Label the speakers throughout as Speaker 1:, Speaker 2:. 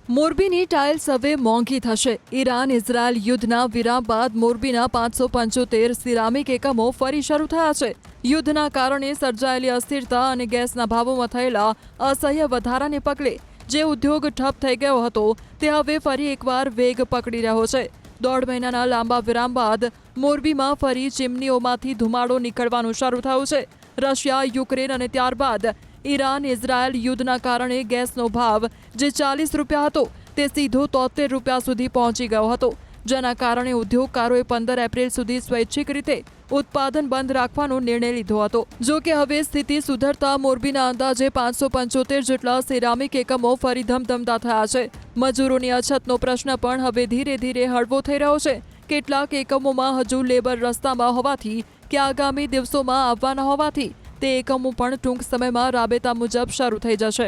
Speaker 1: મોરબીની ટાઇલ્સ હવે મોંઘી થશે। ઈરાન ઇઝરાયલ યુદ્ધના વિરામ બાદ મોરબીના 575 સિરામિક એકમો ફરી શરૂ થયા છે। યુદ્ધના કારણે સર્જાયેલી અસ્થિરતા અને ગેસના ભાવોમાં થયેલા અસહ્ય વધારાને પગલે જે ઉદ્યોગ ઠપ થઈ ગયો હતો તે હવે ફરી એકવાર વેગ પકડી રહ્યો છે। 1.5 મહિનાના લાંબા વિરામ બાદ મોરબીમાં ફરી ચીમનીઓમાંથી ધુમાડો નીકળવાનું શરૂ થયું છે। રશિયા, યુક્રેન અને ત્યારબાદ ઈરાન ઇઝરાયલ યુદ્ધના કારણે ગેસનો ભાવ જે 40 રૂપિયા હતો તે સીધો 73 રૂપિયા સુધી પહોંચી ગયો હતો, જેના કારણે ઉદ્યોગકારોએ 15 એપ્રિલ સુધી સ્વૈચ્છિક રીતે ઉત્પાદન બંધ રાખવાનો નિર્ણય લીધો હતો। જો કે હવે સ્થિતિ સુધરતા મોરબીના અંદાજે 575 જેટલા સિરામિક એકમો ફરી ધમધમતા થયા છે। મજૂરોની અછતનો પ્રશ્ન પણ હવે ધીરે ધીરે હળવો થઈ રહ્યો છે। કેટલાક એકમોમાં હજુ લેબર રસ્તામાં હોવાથી કે આગામી દિવસોમાં આવવાના હોવાથી તે એકમો પણ ટૂંક સમયમાં રાબેતા મુજબ શરૂ થઈ જશે।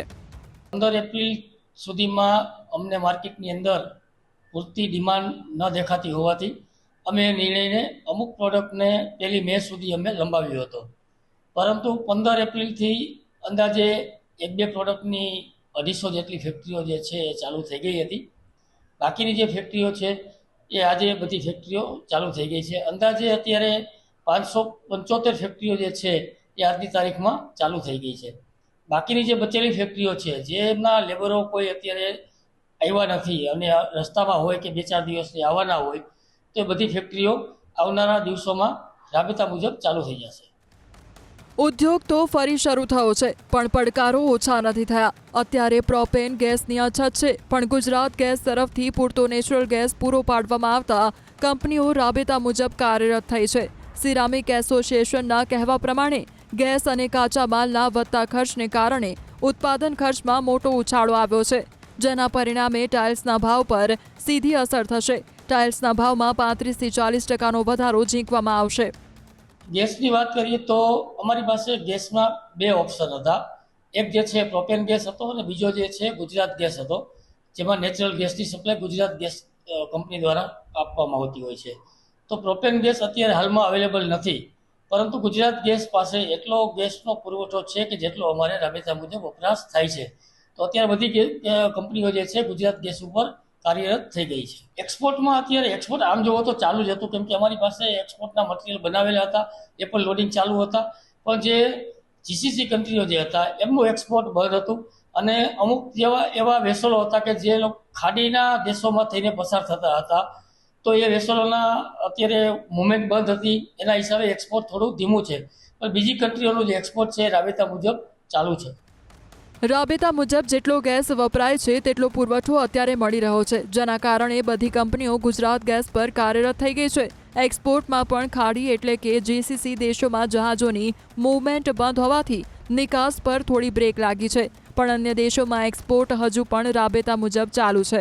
Speaker 2: 15 એપ્રિલ સુધીમાં અમને માર્કેટની અંદર પૂરતી ડિમાન્ડ ન દેખાતી હોવાથી અમે નિર્ણયને અમુક પ્રોડક્ટને 1 મે સુધી અમે લંબાવ્યો હતો, પરંતુ 15 એપ્રિલથી અંદાજે 1-2 પ્રોડક્ટની 250 જેટલી ફેક્ટરીઓ જે છે એ ચાલુ થઈ ગઈ હતી। બાકીની જે ફેક્ટરીઓ છે એ આજે બધી ફેક્ટરીઓ ચાલુ થઈ ગઈ છે। અંદાજે અત્યારે 575 ફેક્ટરીઓ જે છે એ આજની તારીખમાં ચાલુ થઈ ગઈ છે। બાકીની જે બચેલી ફેક્ટરીઓ છે જેમના લેબરો કોઈ અત્યારે આવ્યા નથી અને રસ્તામાં હોય કે 2-4 દિવસથી આવવાના હોય તો એ બધી ફેક્ટરીઓ આવનારા દિવસોમાં રાબેતા મુજબ ચાલુ થઈ જશે।
Speaker 1: ઉદ્યોગ તો ફરી શરૂ થયો છે, પણ પડકારો ઓછા નથી થયા। અત્યારે પ્રોપેન ગેસની અછત છે, પણ ગુજરાત ગેસ તરફથી પૂરતો નેચરલ ગેસ પૂરો પાડવામાં આવતા કંપનીઓ રાબેતા મુજબ કાર્યરત થઈ છે। સિરામિક એસોસિએશનના કહેવા પ્રમાણે ગેસ અને કાચા માલના વધતા ખર્ચને કારણે ઉત્પાદન ખર્ચમાં મોટો ઉછાળો આવ્યો છે, જેના પરિણામે ટાઇલ્સના ભાવ પર સીધી અસર થશે। ટાઇલ્સના ભાવમાં 35 થી 40% વધારો ઝીંકવામાં આવશે।
Speaker 2: ગેસની વાત કરીએ તો અમારી પાસે ગેસમાં 2 ઓપ્શન હતા। એક જે છે પ્રોપેન ગેસ હતો અને બીજો જે છે ગુજરાત ગેસ હતો, જેમાં નેચરલ ગેસની સપ્લાય ગુજરાત ગેસ કંપની દ્વારા આપવામાં આવતી હોય છે। તો પ્રોપેન ગેસ અત્યારે હાલમાં અવેલેબલ નથી, પરંતુ ગુજરાત ગેસ પાસે એટલો ગેસનો પુરવઠો છે કે જેટલો અમારે રાબેતા મુજબ વપરાશ થાય છે। તો અત્યારે બધી કંપનીઓ જે છે ગુજરાત ગેસ ઉપર કાર્યરત થઈ ગઈ છે। એક્સપોર્ટમાં અત્યારે એક્સપોર્ટ આમ જોવો તો ચાલુ જ હતું, કેમ કે અમારી પાસે એક્સપોર્ટના મટીરિયલ બનાવેલા હતા, એ પણ લોડિંગ ચાલુ હતા, પણ જે જીસીસી કન્ટ્રીઓ જે હતા એમનું એક્સપોર્ટ બંધ હતું અને અમુક એવા વેસલો હતા કે જે ખાડીના દેશોમાં થઈને પસાર થતા હતા, તો એ વેસલોના અત્યારે મુવમેન્ટ બંધ હતી, એના હિસાબે એક્સપોર્ટ થોડું ધીમું છે, પણ બીજી કન્ટ્રીઓનું જે એક્સપોર્ટ છે એ રાબેતા મુજબ ચાલુ છે।
Speaker 1: રાબેતા મુજબ જેટલો ગેસ વપરાય છે તેટલો પુરવઠો અત્યારે મળી રહ્યો છે, જેના કારણે બધી કંપનીઓ ગુજરાત ગેસ પર કાર્યરત થઈ ગઈ છે। એક્સપોર્ટમાં પણ ખાડી એટલે કે જીસીસી દેશોમાં જહાજોની મૂવમેન્ટ બંધ હોવાથી નિકાસ પર થોડી બ્રેક લાગી છે, પણ અન્ય દેશોમાં એક્સપોર્ટ હજુ પણ રાબેતા મુજબ ચાલુ છે।